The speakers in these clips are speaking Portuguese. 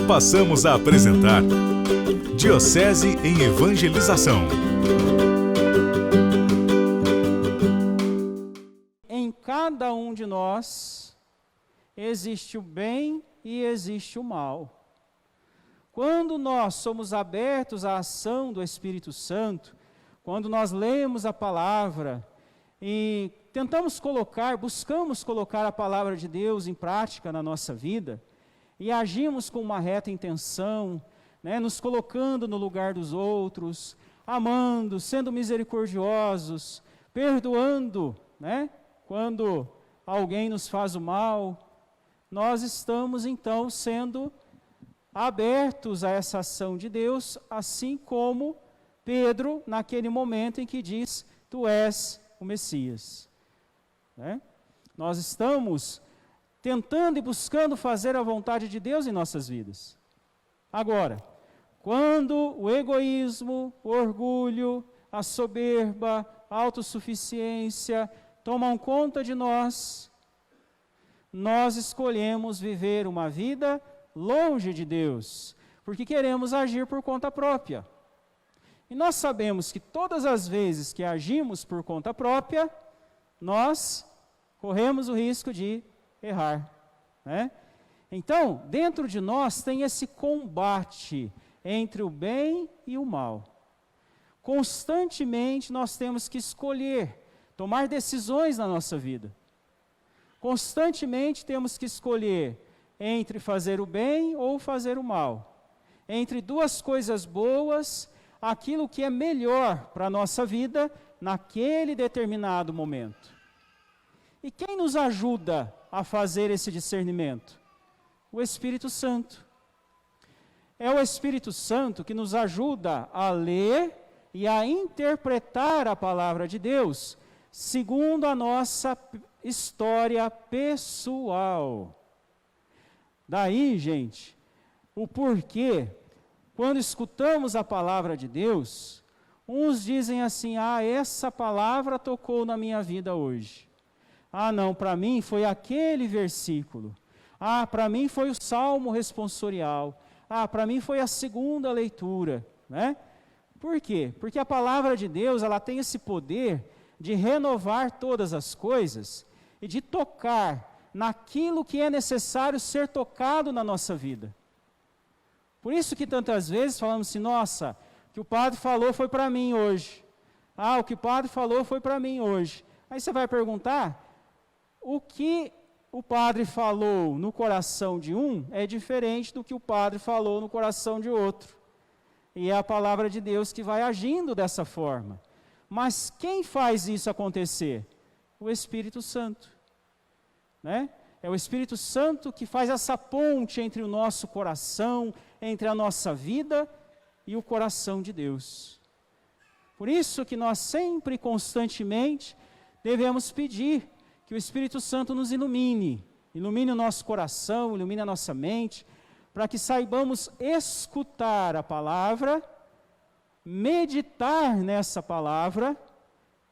passamos a apresentar Diocese em Evangelização. Em cada um de nós existe o bem e existe o mal. Quando nós somos abertos à ação do Espírito Santo, quando nós lemos a palavra e buscamos colocar a palavra de Deus em prática na nossa vida, e agimos com uma reta intenção, nos colocando no lugar dos outros, amando, sendo misericordiosos, perdoando, quando alguém nos faz o mal, nós estamos então sendo abertos a essa ação de Deus, assim como Pedro, naquele momento em que diz, tu és o Messias. Nós estamos tentando e buscando fazer a vontade de Deus em nossas vidas. Agora, quando o egoísmo, o orgulho, a soberba, a autossuficiência tomam conta de nós, nós escolhemos viver uma vida longe de Deus, porque queremos agir por conta própria. E nós sabemos que todas as vezes que agimos por conta própria, nós corremos o risco de errar. Então, dentro de nós tem esse combate entre o bem e o mal. Constantemente nós temos que escolher, tomar decisões na nossa vida. Constantemente temos que escolher entre fazer o bem ou fazer o mal. Entre duas coisas boas, aquilo que é melhor para a nossa vida naquele determinado momento. E quem nos ajuda a fazer esse discernimento? O Espírito Santo. É o Espírito Santo que nos ajuda a ler e a interpretar a palavra de Deus, segundo a nossa história pessoal. Daí, gente, o porquê, quando escutamos a palavra de Deus, uns dizem assim, essa palavra tocou na minha vida hoje. Não, para mim foi aquele versículo. Para mim foi o Salmo responsorial. Para mim foi a segunda leitura. Por quê? Porque a palavra de Deus, ela tem esse poder de renovar todas as coisas e de tocar naquilo que é necessário ser tocado na nossa vida. Por isso que tantas vezes falamos assim, nossa, o que o padre falou foi para mim hoje. O que o padre falou foi para mim hoje. Aí você vai perguntar, o que o padre falou no coração de um é diferente do que o padre falou no coração de outro. E é a palavra de Deus que vai agindo dessa forma. Mas quem faz isso acontecer? O Espírito Santo. É o Espírito Santo que faz essa ponte entre o nosso coração, entre a nossa vida e o coração de Deus. Por isso que nós sempre, constantemente, devemos pedir que o Espírito Santo nos ilumine o nosso coração, ilumine a nossa mente, para que saibamos escutar a palavra, meditar nessa palavra,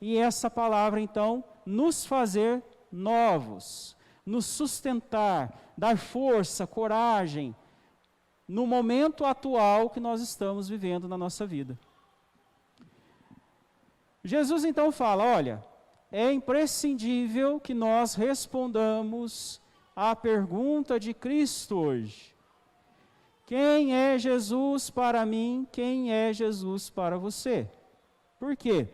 e essa palavra então nos fazer novos, nos sustentar, dar força, coragem, no momento atual que nós estamos vivendo na nossa vida. Jesus então fala, olha, é imprescindível que nós respondamos à pergunta de Cristo hoje. Quem é Jesus para mim? Quem é Jesus para você? Por quê?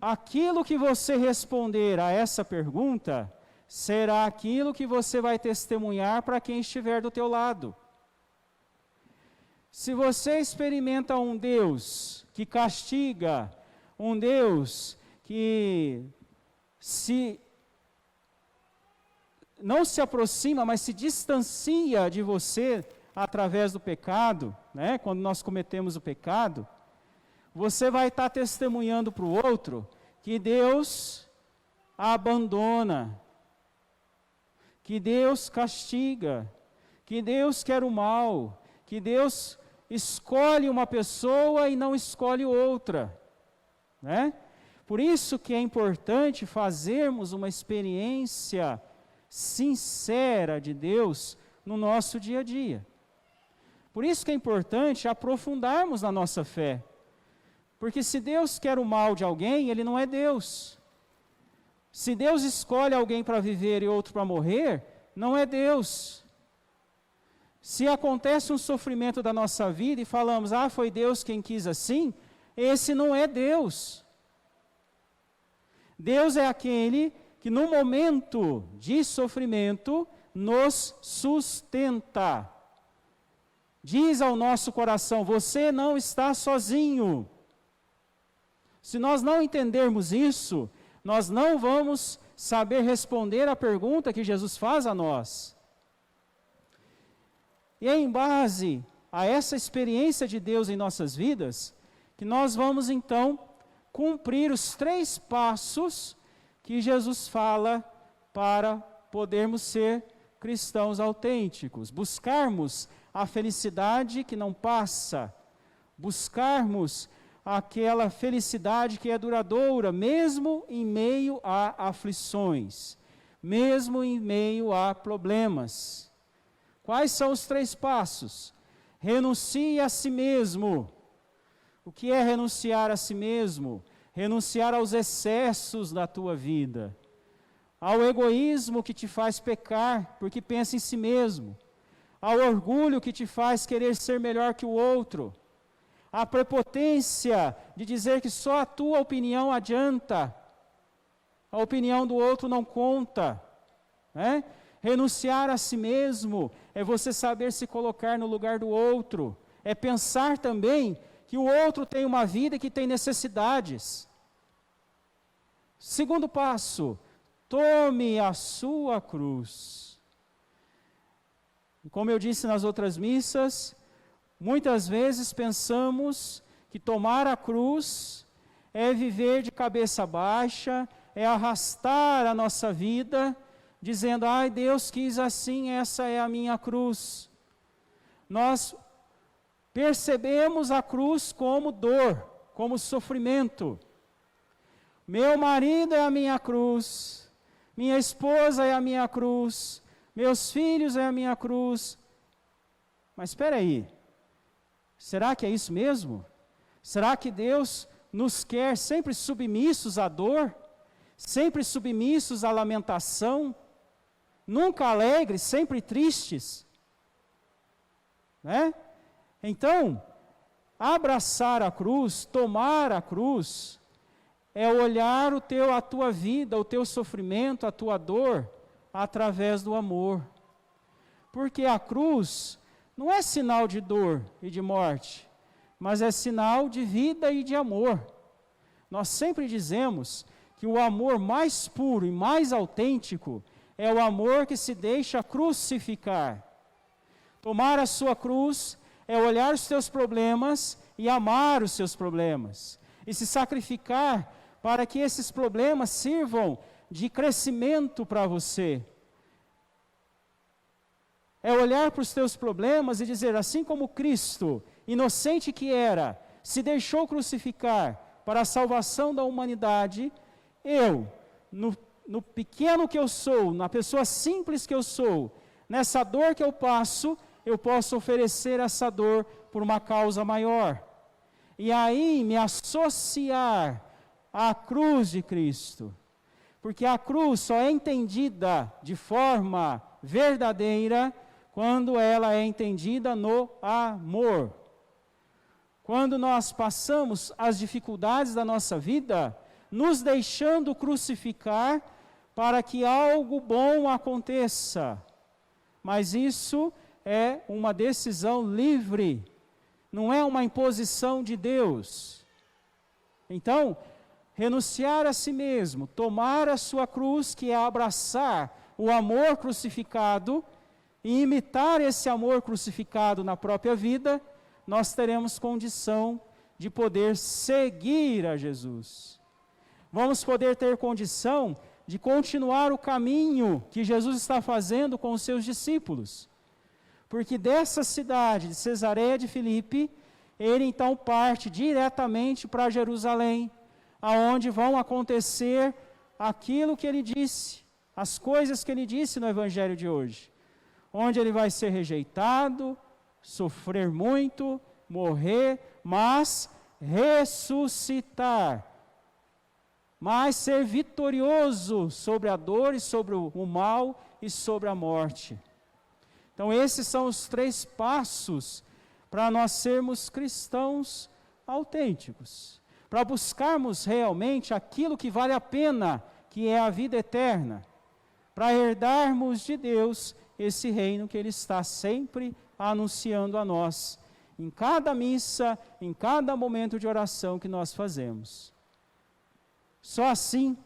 Aquilo que você responder a essa pergunta será aquilo que você vai testemunhar para quem estiver do teu lado. Se você experimenta um Deus que castiga, um Deus que não se aproxima, mas se distancia de você através do pecado, quando nós cometemos o pecado, você vai estar testemunhando para o outro que Deus abandona, que Deus castiga, que Deus quer o mal, que Deus escolhe uma pessoa e não escolhe outra. Por isso que é importante fazermos uma experiência sincera de Deus no nosso dia a dia. Por isso que é importante aprofundarmos na nossa fé. Porque se Deus quer o mal de alguém, Ele não é Deus. Se Deus escolhe alguém para viver e outro para morrer, não é Deus. Se acontece um sofrimento da nossa vida e falamos, foi Deus quem quis assim, esse não é Deus. Deus é aquele que no momento de sofrimento nos sustenta. Diz ao nosso coração, você não está sozinho. Se nós não entendermos isso, nós não vamos saber responder à pergunta que Jesus faz a nós. E é em base a essa experiência de Deus em nossas vidas, que nós vamos então cumprir os 3 passos que Jesus fala para podermos ser cristãos autênticos. Buscarmos a felicidade que não passa, buscarmos aquela felicidade que é duradoura, mesmo em meio a aflições, mesmo em meio a problemas. Quais são os 3 passos? Renuncie a si mesmo. O que é renunciar a si mesmo? Renunciar aos excessos da tua vida, ao egoísmo que te faz pecar, porque pensa em si mesmo, ao orgulho que te faz querer ser melhor que o outro, à prepotência de dizer que só a tua opinião adianta, a opinião do outro não conta, né? Renunciar a si mesmo é você saber se colocar no lugar do outro, é pensar também que o outro tem uma vida e que tem necessidades. Segundo passo, tome a sua cruz. E como eu disse nas outras missas, muitas vezes pensamos que tomar a cruz é viver de cabeça baixa, é arrastar a nossa vida, dizendo, Deus quis assim, essa é a minha cruz. Nós percebemos a cruz como dor, como sofrimento. Meu marido é a minha cruz, minha esposa é a minha cruz, meus filhos é a minha cruz. Mas espera aí, será que é isso mesmo? Será que Deus nos quer sempre submissos à dor, sempre submissos à lamentação, nunca alegres, sempre tristes? Né? Então, abraçar a cruz, tomar a cruz, é olhar a tua vida, o teu sofrimento, a tua dor, através do amor. Porque a cruz não é sinal de dor e de morte, mas é sinal de vida e de amor. Nós sempre dizemos que o amor mais puro e mais autêntico é o amor que se deixa crucificar. Tomar a sua cruz é olhar os teus problemas e amar os seus problemas. E se sacrificar para que esses problemas sirvam de crescimento para você. É olhar para os teus problemas e dizer, assim como Cristo, inocente que era, se deixou crucificar para a salvação da humanidade, eu, no pequeno que eu sou, na pessoa simples que eu sou, nessa dor que eu passo, eu posso oferecer essa dor por uma causa maior. E aí me associar à cruz de Cristo. Porque a cruz só é entendida de forma verdadeira quando ela é entendida no amor. Quando nós passamos as dificuldades da nossa vida, nos deixando crucificar para que algo bom aconteça. Mas isso é uma decisão livre, não é uma imposição de Deus. Então, renunciar a si mesmo, tomar a sua cruz, que é abraçar o amor crucificado, e imitar esse amor crucificado na própria vida, nós teremos condição de poder seguir a Jesus. Vamos poder ter condição de continuar o caminho que Jesus está fazendo com os seus discípulos. Porque dessa cidade de Cesareia de Filipe, ele então parte diretamente para Jerusalém, aonde vão acontecer aquilo que ele disse, as coisas que ele disse no Evangelho de hoje. onde ele vai ser rejeitado, sofrer muito, morrer, mas ressuscitar, mas ser vitorioso sobre a dor e sobre o mal e sobre a morte. Então esses são os 3 passos para nós sermos cristãos autênticos, para buscarmos realmente aquilo que vale a pena, que é a vida eterna, para herdarmos de Deus esse reino que Ele está sempre anunciando a nós, em cada missa, em cada momento de oração que nós fazemos. Só assim,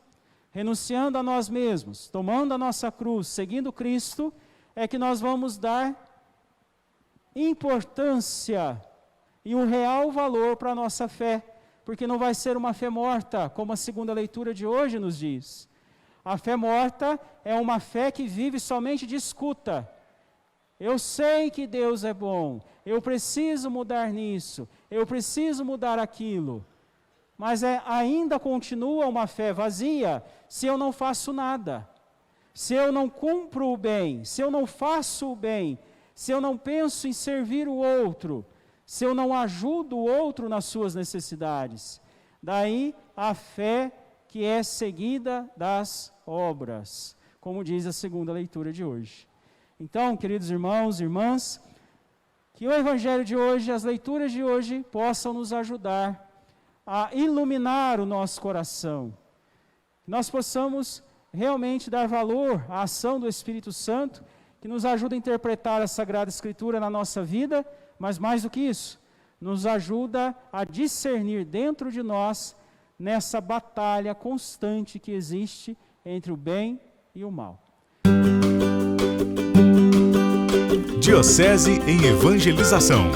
renunciando a nós mesmos, tomando a nossa cruz, seguindo Cristo, é que nós vamos dar importância e um real valor para a nossa fé, porque não vai ser uma fé morta, como a segunda leitura de hoje nos diz. A fé morta é uma fé que vive somente de escuta. Eu sei que Deus é bom, eu preciso mudar nisso, eu preciso mudar aquilo, mas ainda continua uma fé vazia se eu não faço nada, se eu não cumpro o bem, se eu não faço o bem, se eu não penso em servir o outro, se eu não ajudo o outro nas suas necessidades. Daí a fé que é seguida das obras, como diz a segunda leitura de hoje. Então, queridos irmãos e irmãs, que o Evangelho de hoje, as leituras de hoje, possam nos ajudar a iluminar o nosso coração. Que nós possamos realmente dar valor à ação do Espírito Santo, que nos ajuda a interpretar a Sagrada Escritura na nossa vida, mas mais do que isso, nos ajuda a discernir dentro de nós, nessa batalha constante que existe entre o bem e o mal. Diocese em Evangelização.